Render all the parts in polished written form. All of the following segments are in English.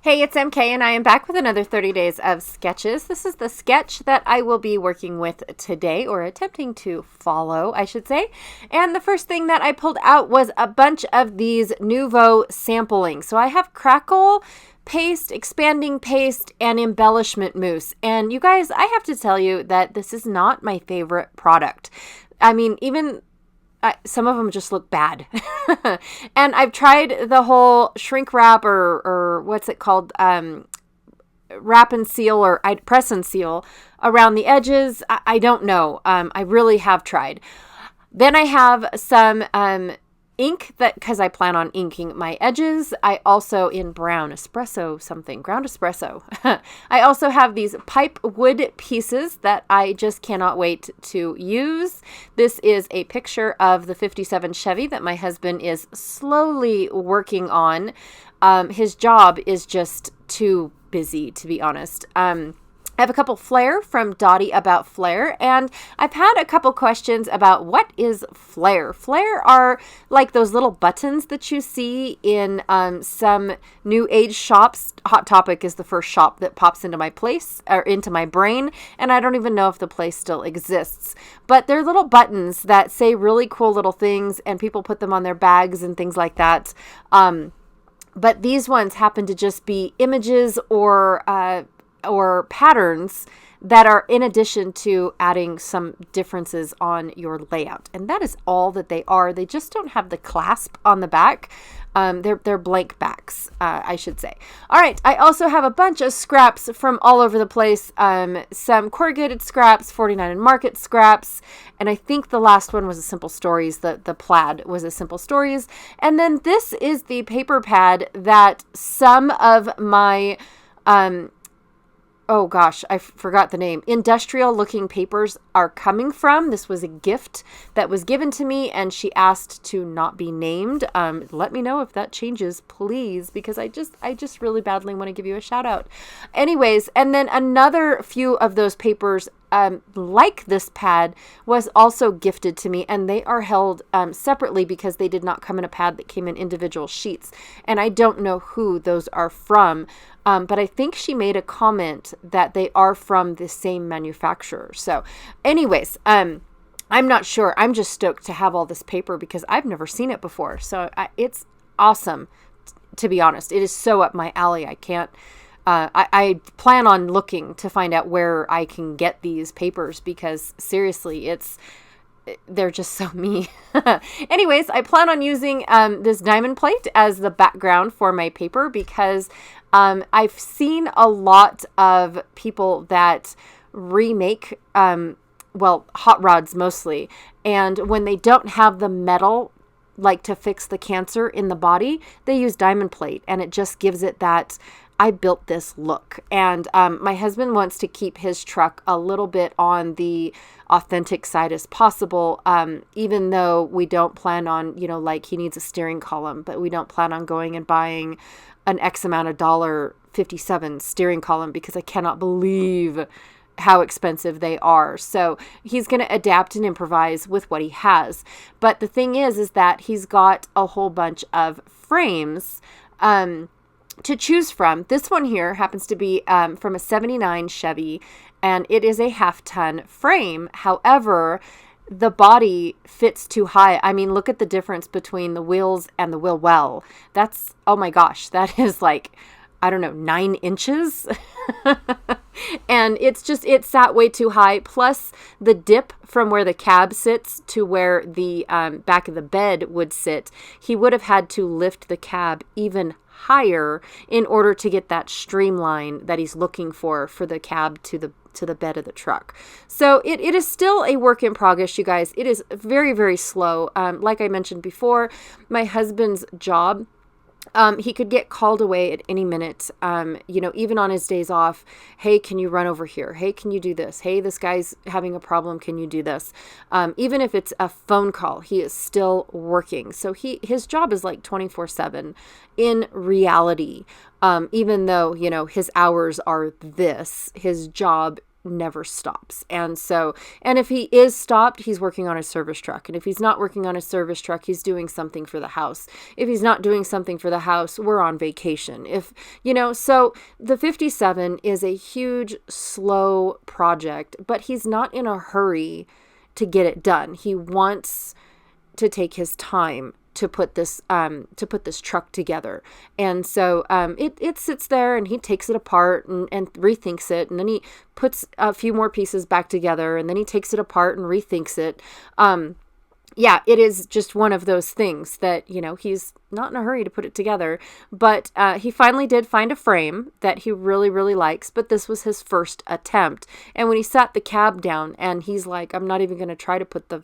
Hey, it's MK, and I am back with another 30 days of sketches. This is the sketch that I will be working with today, or attempting to follow, I should say. And the first thing that I pulled out was a bunch of these Nouveau sampling. So I have crackle paste, expanding paste, and embellishment mousse. And you guys, I have to tell you that this is not my favorite product. I mean, even some of them just look bad. And I've tried the whole shrink wrap or what's it called? Wrap and seal, or I'd press and seal around the edges. I don't know. I really have tried. Then I have some ink because I plan on inking my edges. I also in brown espresso ground espresso. I also have these pipe wood pieces that I just cannot wait to use. This is a picture of the 57 Chevy that my husband is slowly working on. His job is just too busy, to be honest. I have a couple flair from Dottie about flair, and I've had a couple questions about what is flair. Flair are like those little buttons that you see in some new age shops. Hot Topic is the first shop that pops into my place, or into my brain, and I don't even know if the place still exists. But they're little buttons that say really cool little things, and people put them on their bags and things like that. But these ones happen to just be images or patterns that are in addition to adding some differences on your layout. And that is all that they are. They just don't have the clasp on the back. They're blank backs, I should say. All right. I also have a bunch of scraps from all over the place. Some corrugated scraps, 49 and Market scraps. And I think the last one was a Simple Stories. The plaid was a Simple Stories. And then this is the paper pad that some of my, oh gosh, I forgot the name. Industrial looking papers are coming from. This was a gift that was given to me, and she asked to not be named. Let me know if that changes, please, because I just really badly want to give you a shout out. Anyways, and then another few of those papers like this pad was also gifted to me, and they are held separately because they did not come in a pad that came in individual sheets, and I don't know who those are from, but I think she made a comment that they are from the same manufacturer. So anyways, I'm not sure. I'm just stoked to have all this paper because I've never seen it before. So it's awesome, to be honest. It is so up my alley. I can't I plan on looking to find out where I can get these papers because seriously, they're just so me. Anyways, I plan on using this diamond plate as the background for my paper because I've seen a lot of people that remake, hot rods mostly. And when they don't have the metal, like to fix the cancer in the body, they use diamond plate, and it just gives it that I built this look. And my husband wants to keep his truck a little bit on the authentic side as possible, even though we don't plan on, like he needs a steering column, but we don't plan on going and buying an X amount of dollar 57 steering column because I cannot believe how expensive they are. So he's going to adapt and improvise with what he has. But the thing is that he's got a whole bunch of frames to choose from. This one here happens to be from a 79 Chevy, and it is a half-ton frame. However, the body fits too high. I mean, look at the difference between the wheels and the wheel well. That's, oh my gosh, that is like, I don't know, 9 inches. And it sat way too high. Plus the dip from where the cab sits to where the back of the bed would sit, he would have had to lift the cab even higher in order to get that streamline that he's looking for the cab to the bed of the truck. So it is still a work in progress, you guys. It is very, very slow. Like I mentioned before, my husband's job, he could get called away at any minute, even on his days off. Hey, can you run over here? Hey, can you do this? Hey, this guy's having a problem. Can you do this? Even if it's a phone call, he is still working. So his job is like 24/7 in reality. Even though, his hours are his job never stops. And if he is stopped, he's working on a service truck. And if he's not working on a service truck, he's doing something for the house. If he's not doing something for the house, we're on vacation. So the 57 is a huge, slow project, but he's not in a hurry to get it done. He wants to take his time to put this truck together. And so it sits there, and he takes it apart and rethinks it, and then he puts a few more pieces back together, and then he takes it apart and rethinks it. It is just one of those things that, he's not in a hurry to put it together, but he finally did find a frame that he really, really likes, but this was his first attempt. And when he sat the cab down, and he's like, I'm not even going to try to put the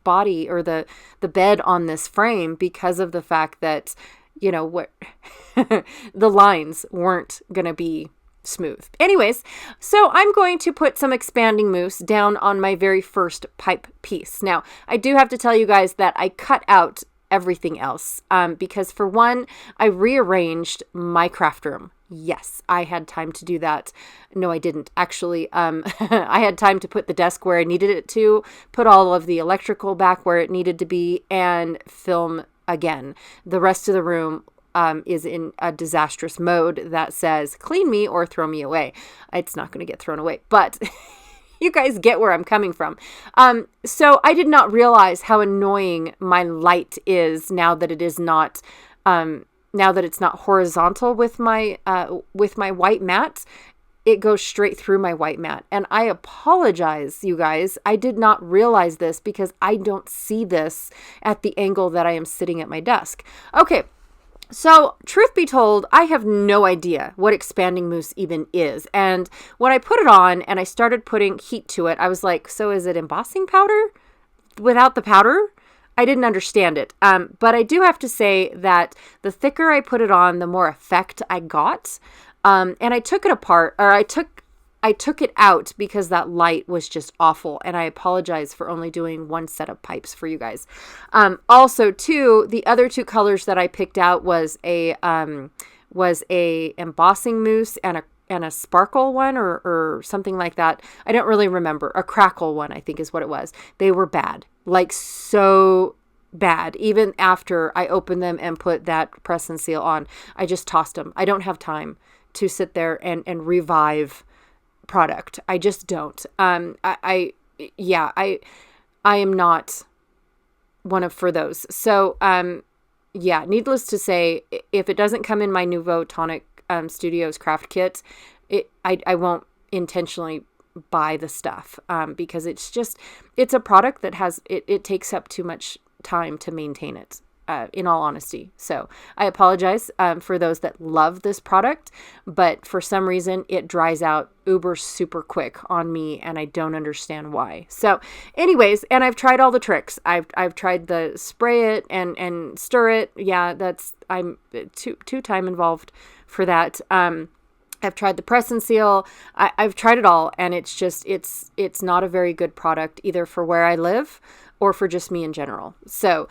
body or the bed on this frame because of the fact that, what the lines weren't going to be smooth. Anyways, so I'm going to put some expanding mousse down on my very first pipe piece. Now, I do have to tell you guys that I cut out everything else because, for one, I rearranged my craft room. Yes, I had time to do that. No, I didn't. Actually, I had time to put the desk where I needed it to, put all of the electrical back where it needed to be, and film again. The rest of the room is in a disastrous mode that says, clean me or throw me away. It's not going to get thrown away, but you guys get where I'm coming from. So I did not realize how annoying my light is now that it is not... now that it's not horizontal with my white mat. It goes straight through my white mat. And I apologize, you guys. I did not realize this because I don't see this at the angle that I am sitting at my desk. Okay, so truth be told, I have no idea what expanding mousse even is. And when I put it on and I started putting heat to it, I was like, so is it embossing powder without the powder? I didn't understand it. But I do have to say that the thicker I put it on, the more effect I got. And I took it apart, or I took it out because that light was just awful. And I apologize for only doing one set of pipes for you guys. Also, too, the other two colors that I picked out was a embossing mousse and a sparkle one or something like that. I don't really remember. A crackle one, I think is what it was. They were bad. Like, so bad. Even after I opened them and put that press and seal on, I just tossed them. I don't have time to sit there and revive product. I just don't. I am not one for those. So, needless to say, if it doesn't come in my Nouveau Tonic Studios craft kit, I won't intentionally buy the stuff because it's a product that it takes up too much time to maintain it, in all honesty. So I apologize for those that love this product, but for some reason it dries out uber super quick on me, and I don't understand why. So anyways, and I've tried all the tricks. I've tried the spray it and stir it. Yeah, I'm too time involved for that. I've tried the press and seal. I've tried it all, and it's not a very good product either for where I live or for just me in general. So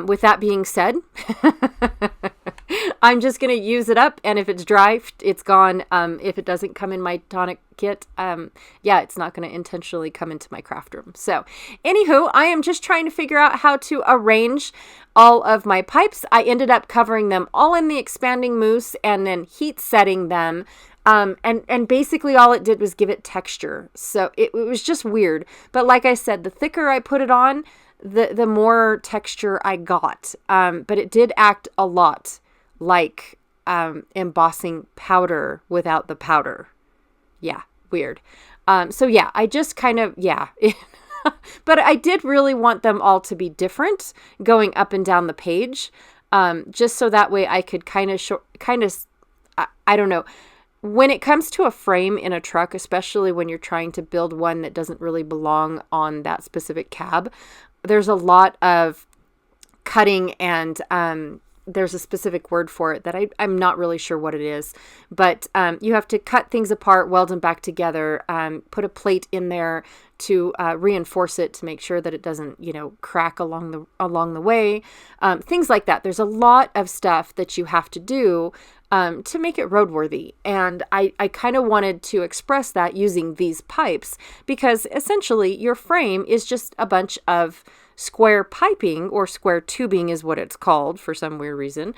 with that being said, I'm just going to use it up, and if it's dry, it's gone. If it doesn't come in my tonic kit, it's not going to intentionally come into my craft room. So anywho, I am just trying to figure out how to arrange all of my pipes. I ended up covering them all in the expanding mousse and then heat setting them. And basically all it did was give it texture. So it was just weird. But like I said, the thicker I put it on, the more texture I got. But it did act a lot like embossing powder without the powder. Yeah, weird. I just kind of, but I did really want them all to be different going up and down the page, just so that way I could I don't know. When it comes to a frame in a truck, especially when you're trying to build one that doesn't really belong on that specific cab, there's a lot of cutting and there's a specific word for it that I'm not really sure what it is, but you have to cut things apart, weld them back together, put a plate in there to reinforce it to make sure that it doesn't, crack along the way, things like that. There's a lot of stuff that you have to do to make it roadworthy. And I kind of wanted to express that using these pipes, because essentially your frame is just a bunch of square piping, or square tubing is what it's called for some weird reason,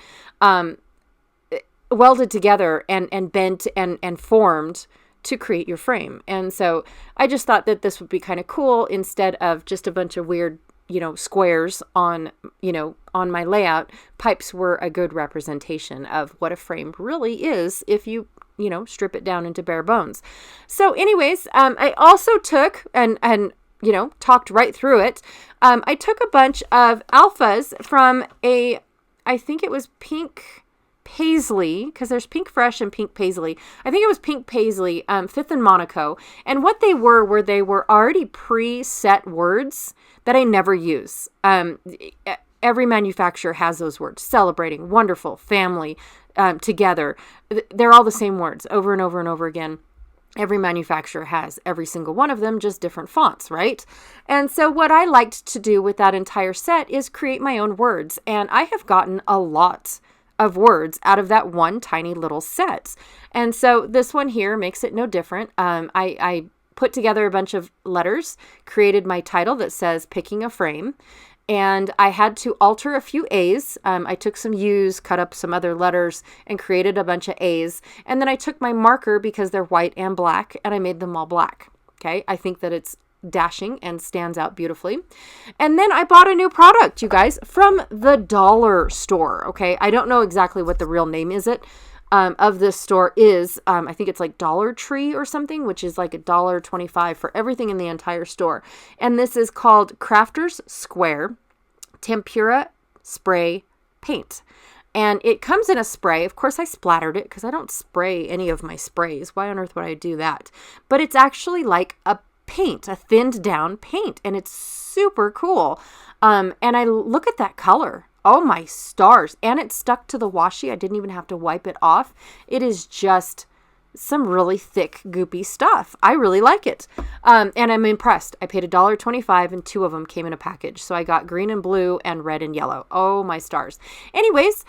welded together and bent and formed to create your frame. And so I just thought that this would be kind of cool instead of just a bunch of weird, squares on my layout. Pipes were a good representation of what a frame really is if you strip it down into bare bones. So anyways, I also took and talked right through it. I took a bunch of alphas from I think it was pink paisley, because there's pink fresh and pink paisley. I think it was pink paisley, Fifth and Monaco. And what they were they were already preset words that I never use. Every manufacturer has those words: celebrating, wonderful, family, together. They're all the same words over and over and over again. Every manufacturer has every single one of them, just different fonts, right? And so what I liked to do with that entire set is create my own words. And I have gotten a lot of words out of that one tiny little set. And so this one here makes it no different. I put together a bunch of letters, created my title that says Picking a Frame. And I had to alter a few A's. I took some U's, cut up some other letters, and created a bunch of A's. And then I took my marker, because they're white and black, and I made them all black. Okay, I think that it's dashing and stands out beautifully. And then I bought a new product, you guys, from the dollar store. Okay, I don't know exactly what the real name of this store is. I think it's like Dollar Tree or something, which is like $1.25 for everything in the entire store. And this is called Crafters Square Tempera Spray Paint. And it comes in a spray. Of course, I splattered it because I don't spray any of my sprays. Why on earth would I do that? But it's actually like a paint, a thinned down paint. And it's super cool. And I look at that color. Oh my stars. And it's stuck to the washi. I didn't even have to wipe it off. It is just some really thick, goopy stuff. I really like it. And I'm impressed. I paid $1.25 and 2 of them came in a package. So I got green and blue and red and yellow. Oh my stars. Anyways,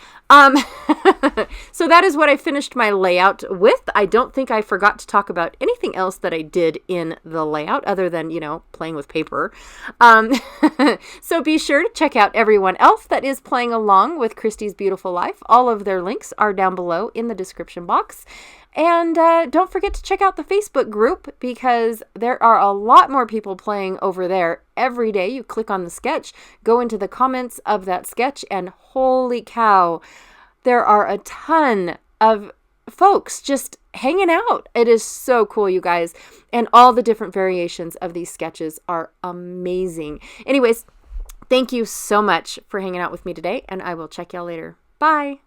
so that is what I finished my layout with. I don't think I forgot to talk about anything else that I did in the layout other than, playing with paper. So be sure to check out everyone else that is playing along with Christy's Beautiful Life. All of their links are down below in the description box. And don't forget to check out the Facebook group, because there are a lot more people playing over there every day. You click on the sketch, go into the comments of that sketch, and holy cow, there are a ton of folks just hanging out. It is so cool, you guys. And all the different variations of these sketches are amazing. Anyways, thank you so much for hanging out with me today, and I will check y'all later. Bye.